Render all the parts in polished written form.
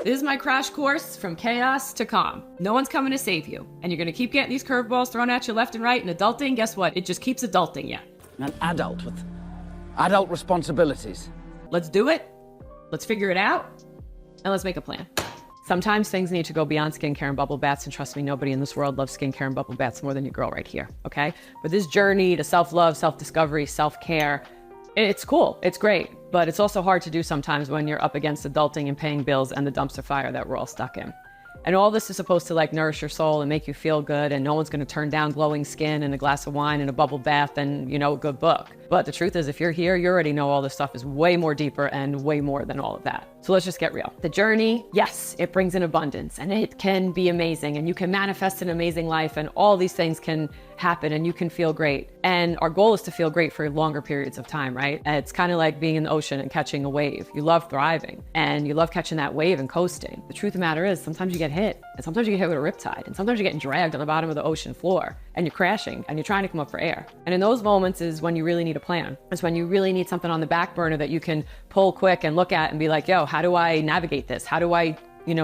This is my crash course from chaos to calm. No one's coming to save you. And you're going to keep getting these curveballs thrown at you left and right. And adulting, guess what? It just keeps adulting you. An adult with adult responsibilities. Let's do it. Let's figure it out. And let's make a plan. Sometimes things need to go beyond skincare and bubble baths. And trust me, nobody in this world loves skincare and bubble baths more than your girl right here. Okay? But this journey to self-love, self-discovery, self-care, it's cool. It's great. But it's also hard to do sometimes when you're up against adulting and paying bills and the dumpster fire that we're all stuck in. And all this is supposed to like nourish your soul and make you feel good. And no one's going to turn down glowing skin and a glass of wine and a bubble bath and, a good book. But the truth is, if you're here, you already know all this stuff is way more deeper and way more than all of that. So let's just get real. The journey, yes, it brings in abundance and it can be amazing and you can manifest an amazing life and all these things can happen and you can feel great. And our goal is to feel great for longer periods of time, right? And it's kind of like being in the ocean and catching a wave. You love thriving and you love catching that wave and coasting. The truth of the matter is sometimes you get hit and sometimes you get hit with a riptide and sometimes you're getting dragged on the bottom of the ocean floor and you're crashing and you're trying to come up for air. And in those moments is when you really need a plan. It's when you really need something on the back burner that you can pull quick and look at and be like, yo, how do I navigate this? How do I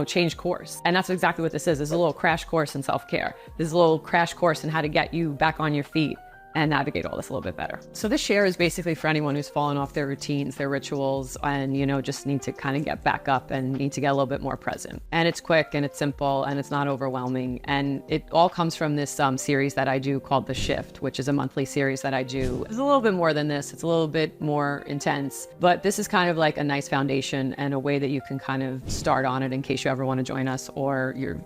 change course? And that's exactly what this is. It's a little crash course in self-care. This is a little crash course in how to get you back on your feet and navigate all this a little bit better. So this share is basically for anyone who's fallen off their routines, their rituals, and just need to kind of get back up and need to get a little bit more present. And it's quick and it's simple and it's not overwhelming. And it all comes from this series that I do called The Shift, which is a monthly series that I do. It's a little bit more than this. It's a little bit more intense, but this is kind of like a nice foundation and a way that you can kind of start on it in case you ever want to join us or you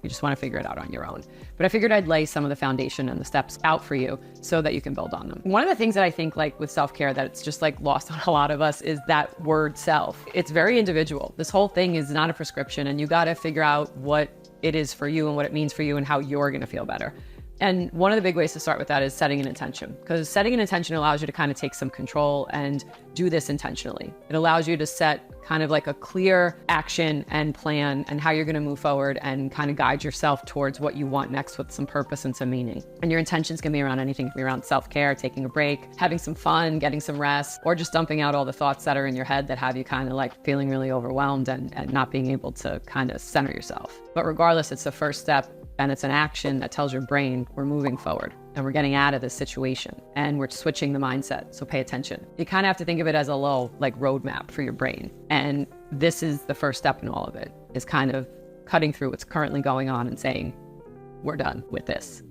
just want to figure it out on your own. But I figured I'd lay some of the foundation and the steps out for you so that you can build on them. One of the things that I think like with self-care that it's just like lost on a lot of us is that word self. It's very individual. This whole thing is not a prescription and you got to figure out what it is for you and what it means for you and how you're going to feel better. And one of the big ways to start with that is setting an intention, because setting an intention allows you to kind of take some control and do this intentionally. It allows you to set kind of like a clear action and plan and how you're going to move forward and kind of guide yourself towards what you want next with some purpose and some meaning. And your intentions can be around anything. It can be around self-care, taking a break, having some fun, getting some rest, or just dumping out all the thoughts that are in your head that have you kind of like feeling really overwhelmed and not being able to kind of center yourself. But regardless, it's the first step. And it's an action that tells your brain we're moving forward and we're getting out of this situation and we're switching the mindset. So pay attention. You kind of have to think of it as a little like roadmap for your brain. And this is the first step in all of it, is kind of cutting through what's currently going on and saying, we're done with this.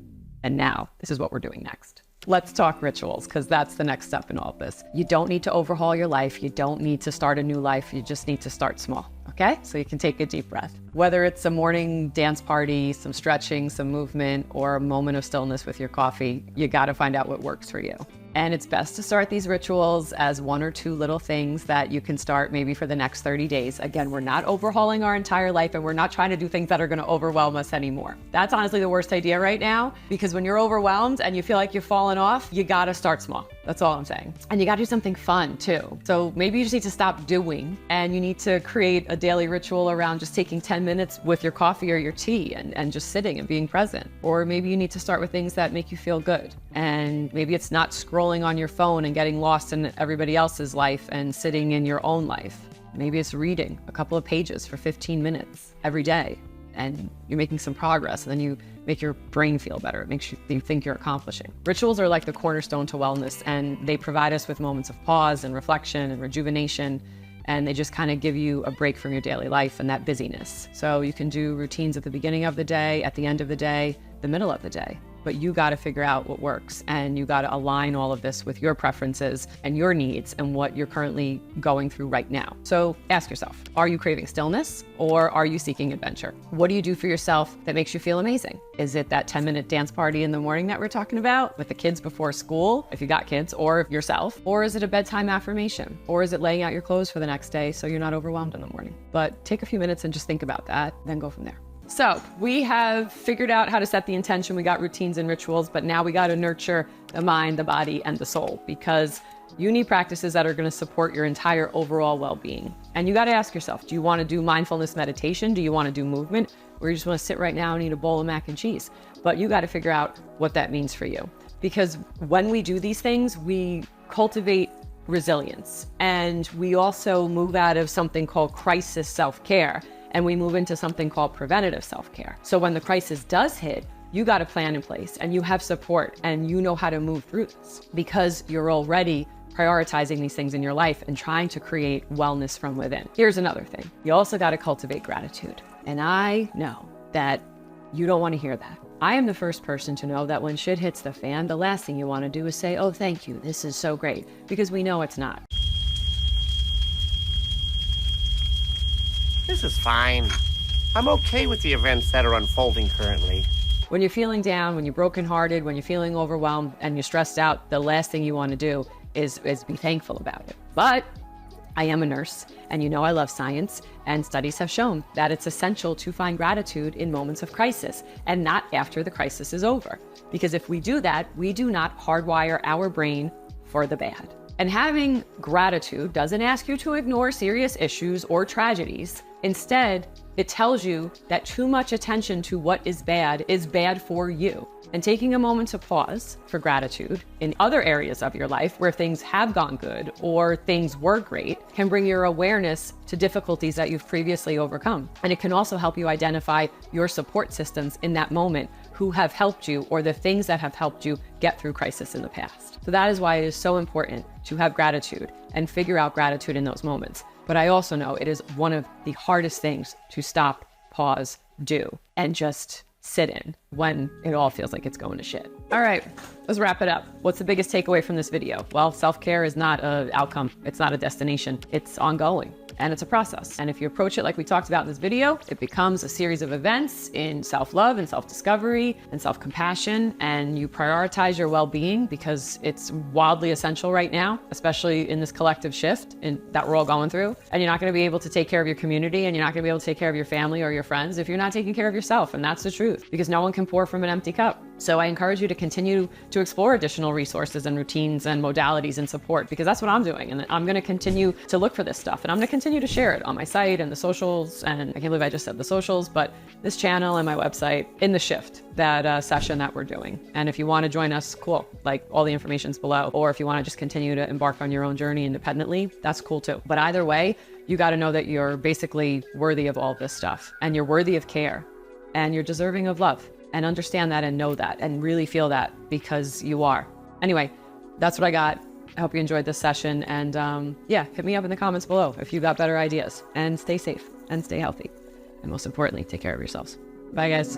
And now this is what we're doing next. Let's talk rituals, because that's the next step in all of this. You don't need to overhaul your life. You don't need to start a new life. You just need to start small, okay? So you can take a deep breath. Whether it's a morning dance party, some stretching, some movement, or a moment of stillness with your coffee, you gotta find out what works for you. And it's best to start these rituals as one or two little things that you can start maybe for the next 30 days. Again, we're not overhauling our entire life and we're not trying to do things that are gonna overwhelm us anymore. That's honestly the worst idea right now, because when you're overwhelmed and you feel like you've fallen off, you gotta start small. That's all I'm saying. And you gotta do something fun too. So maybe you just need to stop doing and you need to create a daily ritual around just taking 10 minutes with your coffee or your tea and just sitting and being present. Or maybe you need to start with things that make you feel good. And maybe it's not scrolling on your phone and getting lost in everybody else's life and sitting in your own life. Maybe it's reading a couple of pages for 15 minutes every day and you're making some progress, and then you make your brain feel better. It makes you think you're accomplishing. Rituals are like the cornerstone to wellness, and they provide us with moments of pause and reflection and rejuvenation, and they just kind of give you a break from your daily life and that busyness. So you can do routines at the beginning of the day, at the end of the day, the middle of the day. But you got to figure out what works, and you got to align all of this with your preferences and your needs and what you're currently going through right now. So ask yourself, are you craving stillness or are you seeking adventure? What do you do for yourself that makes you feel amazing? Is it that 10-minute dance party in the morning that we're talking about with the kids before school, if you got kids, or yourself? Or is it a bedtime affirmation? Or is it laying out your clothes for the next day so you're not overwhelmed in the morning? But take a few minutes and just think about that, then go from there. So we have figured out how to set the intention. We got routines and rituals, but now we got to nurture the mind, the body, and the soul, because you need practices that are going to support your entire overall well-being. And you got to ask yourself, do you want to do mindfulness meditation? Do you want to do movement? Or you just want to sit right now and eat a bowl of mac and cheese? But you got to figure out what that means for you. Because when we do these things, we cultivate resilience. And we also move out of something called crisis self-care and we move into something called preventative self-care. So when the crisis does hit, you got a plan in place and you have support and you know how to move through this because you're already prioritizing these things in your life and trying to create wellness from within. Here's another thing. You also got to cultivate gratitude. And I know that you don't want to hear that. I am the first person to know that when shit hits the fan, the last thing you want to do is say, oh, thank you, this is so great, because we know it's not. This is fine. I'm okay with the events that are unfolding currently. When you're feeling down, when you're brokenhearted, when you're feeling overwhelmed and you're stressed out, the last thing you want to do is be thankful about it. But I am a nurse, and you know I love science, and studies have shown that it's essential to find gratitude in moments of crisis and not after the crisis is over. Because if we do that, we do not hardwire our brain for the bad. And having gratitude doesn't ask you to ignore serious issues or tragedies. Instead, it tells you that too much attention to what is bad for you. And taking a moment to pause for gratitude in other areas of your life where things have gone good or things were great can bring your awareness to difficulties that you've previously overcome. And it can also help you identify your support systems in that moment who have helped you or the things that have helped you get through crisis in the past. So that is why it is so important to have gratitude and figure out gratitude in those moments. But I also know it is one of the hardest things to stop, pause, do, and just sit in when it all feels like it's going to shit. All right, let's wrap it up. What's the biggest takeaway from this video? Well, self-care is not an outcome. It's not a destination. It's ongoing. And it's a process. And if you approach it like we talked about in this video, it becomes a series of events in self-love and self-discovery and self-compassion, and you prioritize your well-being because it's wildly essential right now, especially in this collective shift that we're all going through. And you're not gonna be able to take care of your community, and you're not gonna be able to take care of your family or your friends if you're not taking care of yourself. And that's the truth, because no one can pour from an empty cup. So I encourage you to continue to explore additional resources and routines and modalities and support, because that's what I'm doing. And I'm gonna continue to look for this stuff, and I'm gonna continue to share it on my site and the socials. And I can't believe I just said the socials, but this channel and my website in the shift, that session that we're doing. And if you want to join us, cool. Like, all the information's below. Or if you want to just continue to embark on your own journey independently, that's cool too. But either way, you got to know that you're basically worthy of all this stuff, and you're worthy of care, and you're deserving of love. And understand that and know that and really feel that, because you are. Anyway, that's what I got. I hope you enjoyed this session, and yeah, hit me up in the comments below if you've got better ideas. And stay safe and stay healthy. And most importantly, take care of yourselves. Bye, guys.